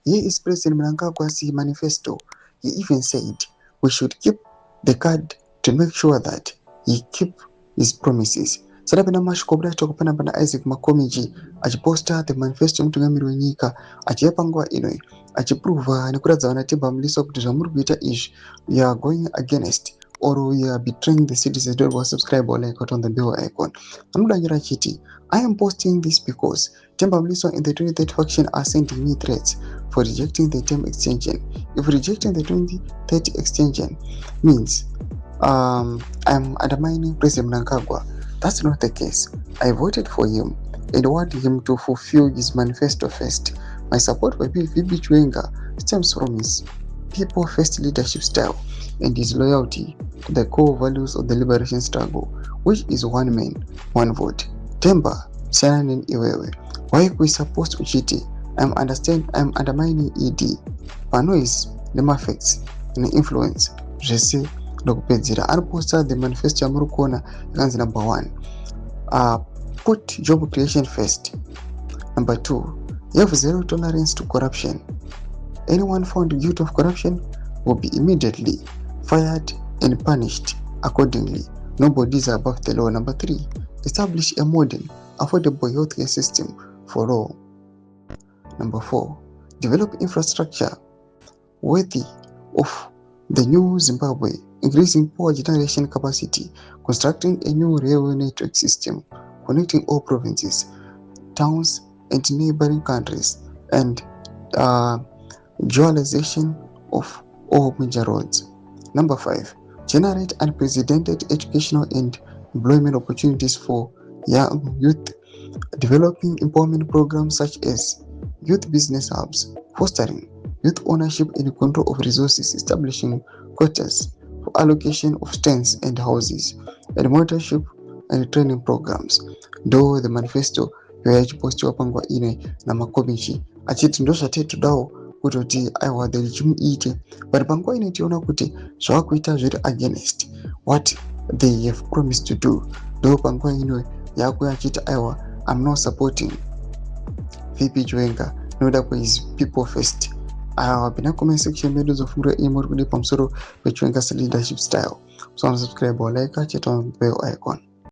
Here is President Mnangagwa's manifesto. He even said we should keep the card to make sure that he keep his promises. Sadapena mashikobra chokupana pana Isaac Makomiji achiposta the manifesto mutungamiri wenyika achiyepa nguva ino achiprova nekuratidza vanaThemba Mliso kuti zvamuri kuita izvi we are going against or we are betraying the citizens. Don't go subscribe or like on the bell icon. Anodangira chiti, I am posting this because Themba Mliso in the 23rd faction are sending me threats for rejecting the term extension. If rejecting the 2030 extension means I'm undermining President Mnangagwa, that's not the case. I voted for him and want him to fulfill his manifesto first. My support for VP Chwenga stems from his people first leadership style and his loyalty to the core values of the liberation struggle, which is one man, one vote. Themba Shannon Iwewe, why we supposed Uchiti? I'm undermining ED. Panois, the effects and influence. Jesse Dokupedzira anoposta the manifesto yamuri kuona yakanzi number 1. Put job creation first. Number 2, have zero tolerance to corruption. Anyone found guilty of corruption will be immediately fired and punished accordingly. Nobody is above the law. Number 3, establish a modern, affordable healthcare system for all. Number 4, develop infrastructure worthy of the new Zimbabwe, increasing power generation capacity, constructing a new railway network system, connecting all provinces, towns, and neighboring countries, and dualization of all major roads. Number 5, generate unprecedented educational and employment opportunities for young youth, developing empowerment programs such as youth business hubs, fostering youth ownership and control of resources, establishing quotas for allocation of stands and houses, and mentorship and training programs. Though the manifesto yachipostiwa panguva ino namakomichi achiti ndo zvatinodawo kutoti aiwa the chimuite, but panguva ino tiona kuti zvavakuita zviri against what they have promised to do. Ndo panguva ino yakuya achiti aiwa I'm not supporting VP Chwenga, noda his people first. Pina comment section medu zofungura muri kudi pamusoro pechwenga's leadership style. So subscribe or like, chat on the bell icon.